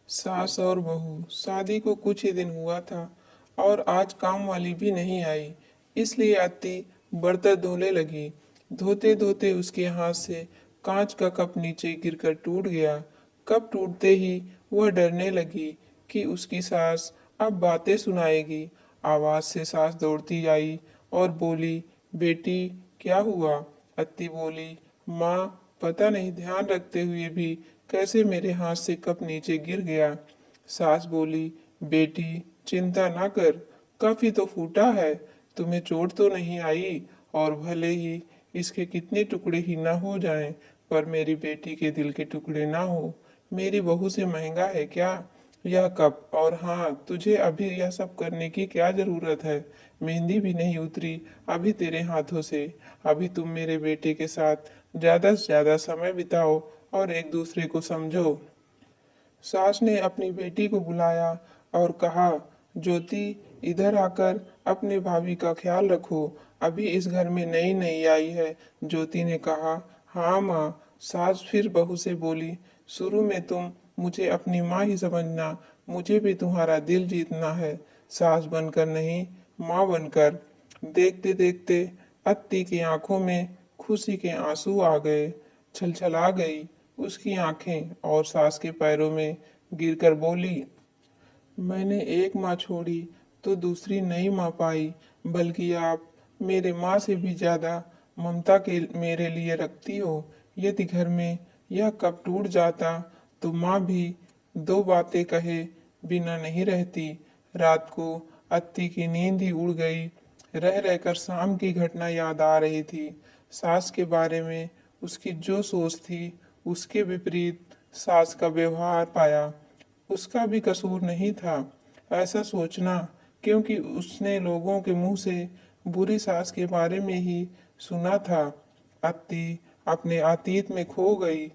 सास और बहू शादी को कुछ ही दिन हुआ था और आज काम वाली भी नहीं आई, इसलिए अत्ती बर्तन धोने लगी। धोते धोते उसके हाथ से कांच का कप नीचे गिरकर टूट गया। कप टूटते ही वह डरने लगी कि उसकी सास अब बातें सुनाएगी। आवाज से सास दौड़ती आई और बोली, बेटी क्या हुआ? अत्ती बोली, माँ पता नहीं ध्यान रखते हुए भी कैसे मेरे हाथ से कप नीचे गिर गया। सास बोली, बेटी चिंता ना कर, कप ही तो फूटा है, तुम्हें चोट तो नहीं आई। और भले ही इसके कितने टुकड़े ही ना हो जाएं, पर मेरी बेटी के दिल के टुकड़े ना हो। मेरी बहू से महंगा है क्या यह कप? और हाँ, तुझे अभी यह सब करने की क्या जरूरत है? मेहंदी भी नहीं उतरी अभी तेरे हाथों से। अभी तुम मेरे बेटे के साथ ज्यादा से ज्यादा समय बिताओ और एक दूसरे को समझो। सास ने अपनी बेटी को बुलाया और कहा, ज्योति इधर आकर अपने भाभी का ख्याल रखो, अभी इस घर में नई नई आई है। ज्योति ने कहा, हाँ माँ। सास फिर बहू से बोली, शुरू में तुम मुझे अपनी माँ ही समझना, मुझे भी तुम्हारा दिल जीतना है, सास बनकर नहीं, माँ बनकर। देखते देखते अत्ती की आंखों में खुशी के आंसू आ गए, छलछला गई उसकी आंखें और सास के पैरों में गिरकर बोली, मैंने एक माँ छोड़ी तो दूसरी नई माँ पाई, बल्कि आप मेरे माँ से भी ज्यादा ममता के मेरे लिए रखती हो। यदि घर में यह कप टूट जाता तो माँ भी दो बातें कहे बिना नहीं रहती। रात को अत्ती की नींद ही उड़ गई। रह रहकर शाम की घटना याद आ रही थी। सास के बारे में उसकी जो सोच थी उसके विपरीत सास का व्यवहार पाया। उसका भी कसूर नहीं था ऐसा सोचना, क्योंकि उसने लोगों के मुंह से बुरी सास के बारे में ही सुना था। अत्ती अपने अतीत में खो गई।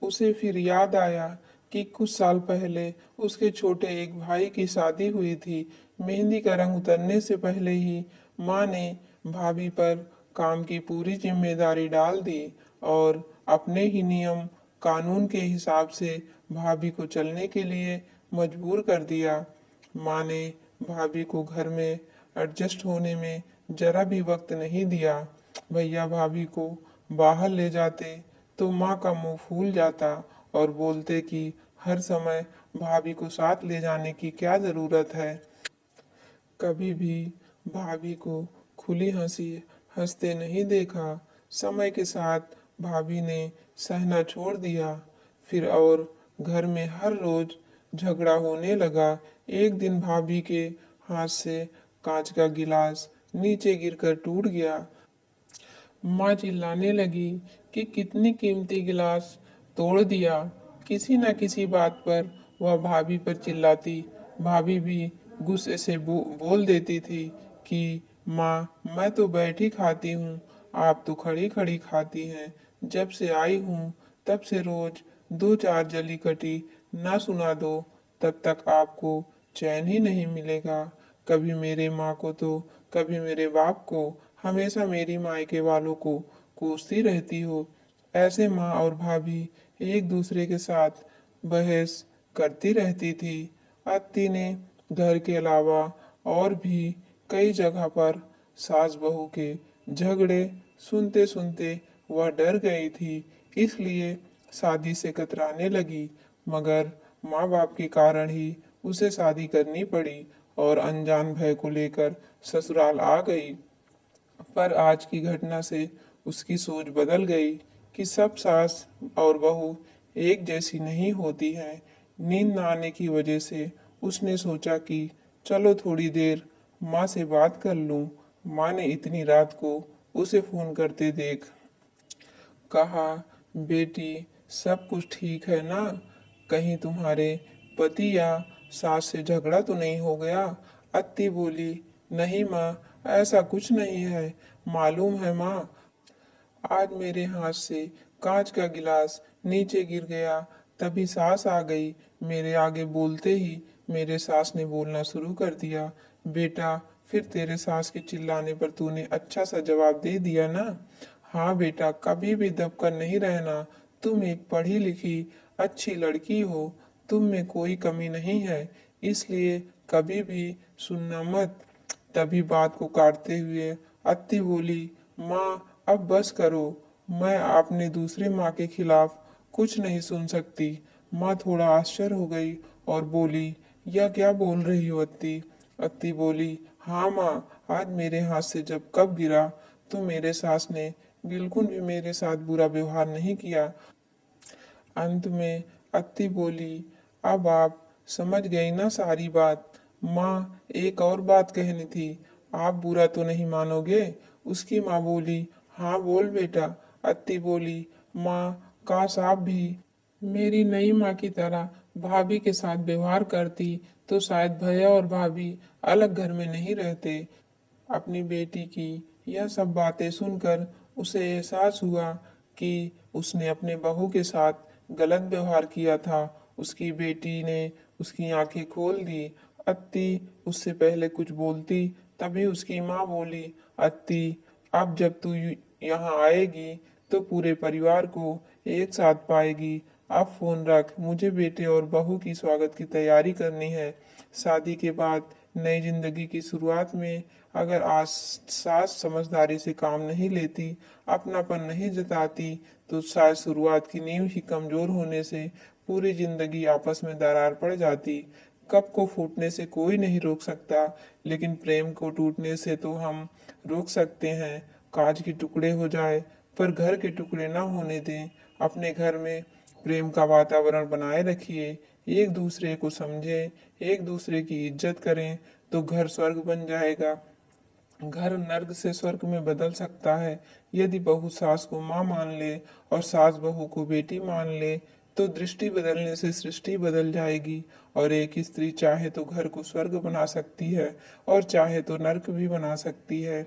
उसे फिर याद आया कि कुछ साल पहले उसके छोटे एक भाई की शादी हुई थी। मेहंदी का रंग उतरने से पहले ही माँ ने भाभी पर काम की पूरी जिम्मेदारी डाल दी और अपने ही नियम कानून के हिसाब से भाभी को चलने के लिए मजबूर कर दिया। माँ ने भाभी को घर में एडजस्ट होने में जरा भी वक्त नहीं दिया। भैया भाभी को बाहर ले जाते तो माँ का मुंह फूल जाता और बोलते कि हर समय भाभी को साथ ले जाने की क्या जरूरत है। कभी भी भाभी को खुली हंसी हंसते नहीं देखा। समय के साथ भाभी ने सहना छोड़ दिया। फिर और घर में हर रोज झगड़ा होने लगा। एक दिन भाभी के हाथ से कांच का गिलास नीचे गिरकर टूट गया। माँ चिल्लाने लगी कि कितनी कीमती गिलास तोड़ दिया। किसी न किसी बात पर वह भाभी पर चिल्लाती। भाभी भी गुस्से से बोल देती थी कि माँ मैं तो बैठी खाती हूँ, आप तो खड़ी खड़ी खाती हैं। जब से आई हूँ तब से रोज दो चार जली कटी ना सुना दो, तब तक आपको चैन ही नहीं मिलेगा। कभी मेरे माँ को तो कभी मेरे बाप को, हमेशा मेरी मायके वालों को कोसती रहती हो। ऐसे माँ और भाभी एक दूसरे के साथ बहस करती रहती थी। अत्ती ने घर के अलावा और भी कई जगह पर सास बहू के झगड़े सुनते सुनते वह डर गई थी, इसलिए शादी से कतराने लगी। मगर माँ बाप के कारण ही उसे शादी करनी पड़ी और अनजान भय को लेकर ससुराल आ गई। पर आज की घटना से उसकी सोच बदल गई कि सब सास और बहू एक जैसी नहीं होती हैं। नींद न आने की वजह से उसने सोचा कि चलो थोड़ी देर माँ से बात कर लूं। माँ ने इतनी रात को उसे फोन करते देख कहा, बेटी सब कुछ ठीक है ना? कहीं तुम्हारे पति या सास से झगड़ा तो नहीं हो गया? अत्ती बोली, नहीं माँ, ऐसा कुछ नहीं है। मालूम है माँ, आज मेरे हाथ से कांच का गिलास नीचे गिर गया, तभी सास आ गई। मेरे आगे बोलते ही मेरे सास ने बोलना शुरू कर दिया। बेटा, फिर तेरे सास के चिल्लाने पर तूने अच्छा सा जवाब दे दिया ना? हाँ बेटा, कभी भी दबकर नहीं रहना। तुम एक पढ़ी लिखी अच्छी लड़की हो, तुम में कोई कमी नहीं है, इसलिए कभी भी सुनना मत। तभी बात को काटते हुए अत्ती बोली, माँ अब बस करो, मैं अपने दूसरे माँ के खिलाफ कुछ नहीं सुन सकती। माँ थोड़ा आश्चर्य हो गई और बोली, यह क्या बोल रही हो अत्ती? अत्ती बोली, हाँ माँ, आज मेरे हाथ से जब कप गिरा तो मेरे सास ने बिल्कुल भी मेरे साथ बुरा व्यवहार नहीं किया। अंत में अत्ती बोली, अब आप समझ गई ना सारी बात? माँ एक और बात कहनी थी, आप बुरा तो नहीं मानोगे? उसकी माँ बोली, हाँ बोल बेटा। अत्ती बोली, माँ काश आप भी मेरी नई माँ की तरह भाभी के साथ व्यवहार करती तो शायद भैया और भाभी अलग घर में नहीं रहते। अपनी बेटी की यह सब बातें सुनकर उसे एहसास हुआ कि उसने अपने बहू के साथ गलत व्यवहार किया था। उसकी बेटी ने उसकी आंखें खोल दी। अत्ती उससे पहले कुछ बोलती तभी उसकी माँ बोली, अत्ती अब जब तू यहाँ आएगी तो पूरे परिवार को एक साथ पाएगी। अब फोन रख, मुझे बेटे और बहू की स्वागत की तैयारी करनी है। शादी के बाद नई जिंदगी की शुरुआत में अगर आज सास समझदारी से काम नहीं लेती, अपनापन नहीं जताती, तो शायद शुरुआत की नींव ही कमजोर होने से पूरी जिंदगी आपस में दरार पड़ जाती। कप को फूटने से कोई नहीं रोक सकता, लेकिन प्रेम को टूटने से तो हम रोक सकते हैं। कांच के टुकड़े हो जाए पर घर के टुकड़े ना होने दें। अपने घर में प्रेम का वातावरण बनाए रखिए, एक दूसरे को समझें, एक दूसरे की इज्जत करें, तो घर स्वर्ग बन जाएगा। घर नर्क से स्वर्ग में बदल सकता है। यदि बहू सास को माँ मान ले और सास बहू को बेटी मान ले, तो दृष्टि बदलने से सृष्टि बदल जाएगी। और एक स्त्री चाहे तो घर को स्वर्ग बना सकती है और चाहे तो नर्क भी बना सकती है।